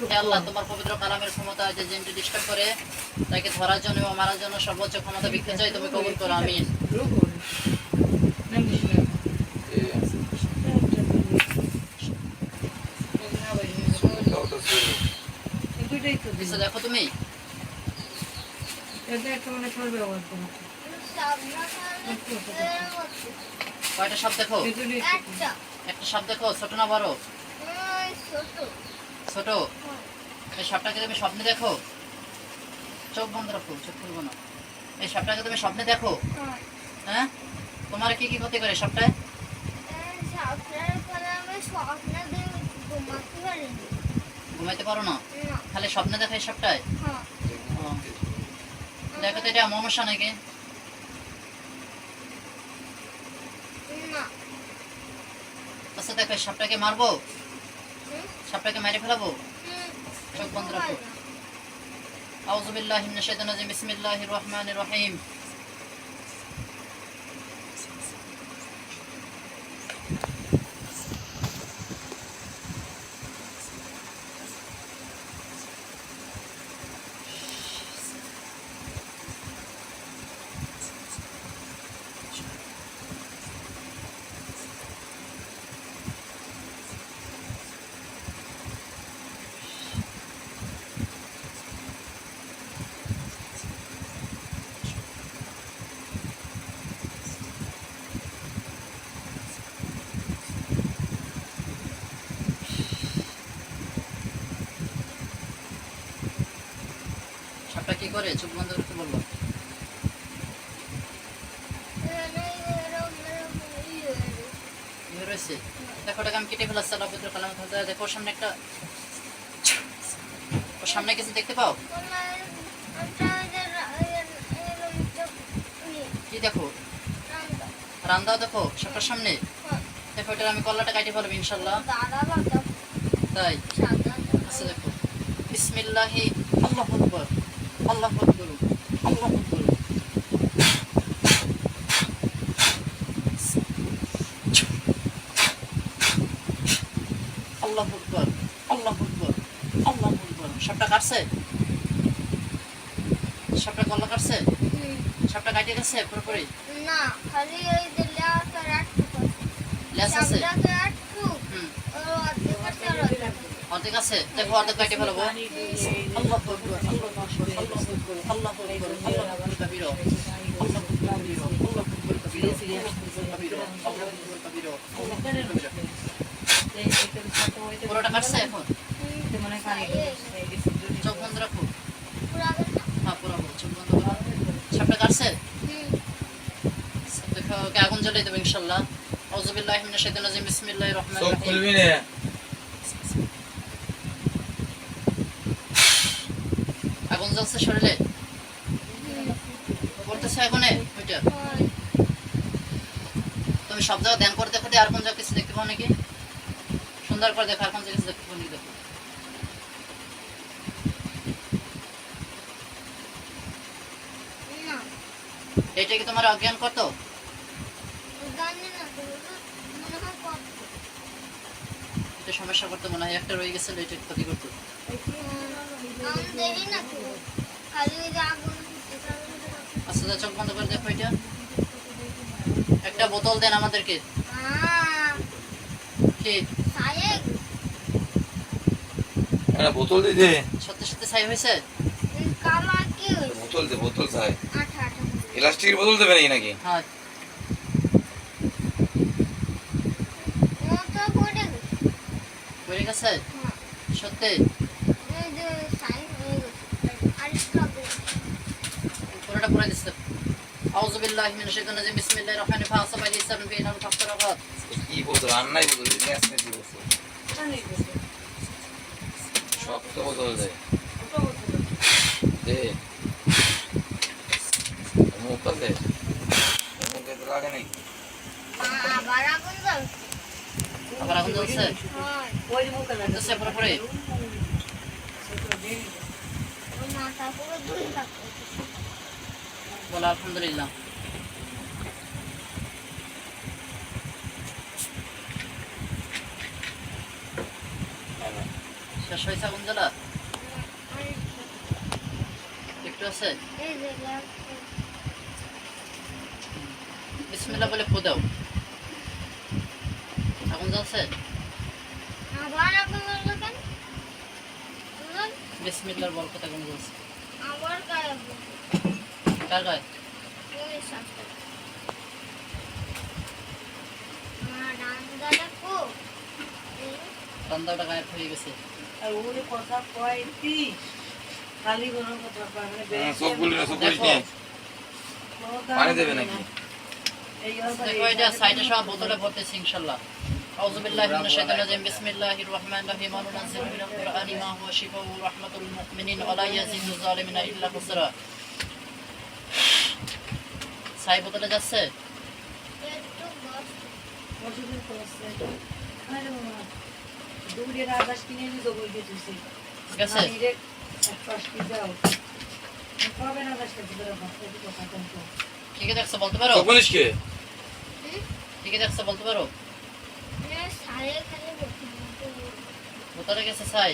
হে আল্লাহ, তোমার পবিত্র কালামের ক্ষমতা যে জিনটি ডিস্টার্ব করে তাকে ধরার জন্য এবং মারার জন্য সর্বোচ্চ ক্ষমতা ভিক্ষা চাই, তুমি কবুল করো, আমিন। দেখো তুমি কয়টা সাপ দেখো? একটা সাপ দেখো, ছোট না বড়? ছোট। এই সাপটাকে তুমি স্বপ্নে দেখো? চোখ বন্ধ রাখো, চোখ খুলবো না। এই সাপটাকে তুমি স্বপ্নে দেখো? হ্যাঁ, তোমার কি কি ক্ষতি করে সাপটায়? ঘুমাইতে পারো না? খালি স্বপ্নে দেখো এই সাপটায়? দেখো তো, এটা মনসা নাকি? আচ্ছা দেখো, সাপটাকে মারবো? সাপটাকে মেরে ফেলাবো? চোখ বন্ধ রাখো। আউযু বিল্লাহি মিনাশ শাইতানির রাজিম, বিসমিল্লাহির রহমানির রহিম। সাপটা কি করে? চোখ বন্ধ করতে বলবো? রয়েছে দেখো, ওটাকে আমি কেটে ফেলাচ্ছি আল্লাহ পবিত্র কালামের ক্ষমতা। দেখো সামনে একটা, ওর সামনে কিছু দেখতে পাও? কি দেখো? রান্দাও দেখো সাপটার সামনে? দেখো, ওটার আমি কল্লাটা কাটে ফেলবো ইনশাল্লাহ। তাই? আচ্ছা দেখো, বিসমিল্লাহি, আল্লাহু আকবার, আল্লাহু আকবার, আল্লাহু আকবার। আল্লাহু আকবার, আল্লাহু আকবার, আল্লাহু আকবার। সাপটা কাটছে? সাপটা কল্লা কাটছে? সাপটা কাটিয়ে গেছে পুরোপুরি? না, খালি ওই যে লেজ আছে? অর্ধেক আছে। দেখো, অর্ধেক কাটিয়ে ফেলবো। আল্লাহু আকবার, আল্লাহু আকবার, আল্লাহু আকবার, আল্লাহু আকবার, আল্লাহু আকবার কাবীরা, আল্লাহু আকবার কাবীরা, আল্লাহু আকবার কাবীরা, আল্লাহু আকবার কাবীরা, আল্লাহু আকবার কাবীরা, আল্লাহু আকবার কাবীরা। পুরোটা কাটছে এখন? চোখ বন্ধ রাখো। হ্যাঁ, পুরো চোখ বন্ধ করো। সাপটা কাটছে? দেখো, ওকে আগুন জ্বালিয়ে দেবো ইনশাল্লাহ। আউযু বিল্লাহি মিনাশ শাইতানির রাজিম, বিসমিল্লাহির রহমানির রহিম। খুলবি না? আগুন জ্বলছে শরীরে? করতেছে আগুনে ওইটা? তুমি সব জায়গায় ধ্যান করে দেখো, আর কোন জায়গায় কিছু দেখতে পাও নাকি? সুন্দর করে দেখো, আর কোন জায়গায় কিছু দেখতে পাও নাকি? দেখো এটা কি তোমার অজ্ঞান করতো? এটা সমস্যা করতে মনে হয়, একটা রয়ে গেছে, এটা ক্ষতি করতো। আচ্ছা, চোখ বন্ধ করে দেখো। এটা একটা বোতল দেন আমাদেরকে। কি বোতল দিয়ে? সত্যি সত্যি ছাই হয়েছে? বোতল দে, বোতল চাই। প্লাস্টিকের বোতল দেবে নাকি? হ্যাঁ, পড়ে গেছে সত্যি? পুরোটা পড়ে দিচ্ছে। আউযু বিল্লাহি মিনাশ শাইতানির রাজিম, বিসমিল্লাহির রহমানির রহিম। ফাসাবা লিসান বিনাল ফাসরাবাত। কি বোতল? রান্নাই বোতল, গ্যাস নাকি বোতল? শক্ত বোতল দে। দে মুখটা দে, মুখে তো লাগে নাকি? আবার আগুন জ্বলছে? জ্বলছে পুরোপুরি? বলো আলহামদুলিল্লাহ। শেষ হয়েছে আগুন জ্বালা একটু আছে এই যে বিসমিল্লাহ বলে ফু দাও আগুন জ্বলছে আবার আগুন লাগলো কেন? বলুন, বিসমিল্লাহর বরকত আগুন জ্বলছে আমার গায়ে আগুন। কার গায়ে ওই সাথে। আমার রান্নাটা খুব রান্দাটা গায়েব হয়ে গেছে আর ওরে কথা কয় কি খালি কোনো কথা কয় মানে সবগুলো সব করিস দেখো নি পানি দেবে নাকি দেখো এটা সাইডে সব বোতলে ভরতেছি ইনশাআল্লাহ আউযু বিল্লাহি মিনাশ শাইতানির রাজিম বিসমিল্লাহির রহমানির রহিম ওয়া নুনাজ্জিলু মিনাল কুরআনি মা হুয়া শিফাউন ওয়া রাহমাতুল মুমিনিন ওয়া লা ইয়াজিদু যালিমিনা ইল্লা খুসরা সাই বোতলে যাচ্ছে একটু বস। ওষুধের করছে আরে বাবা দূরে আদাস কিনে নিয়ে যাবো দিয়ে দিছি ঠিক আছে ডাইরেক্ট এক পাশ কি যাও কবে না আদাস খেতে পারো ভাবতে কি কথা তো ঠিক আছে দেখছো বলতে পারো সব বলিস কে ঠিক আছে দেখছো বলতে পারো সাড়ে খালি বসে বোতলে গেছে সাই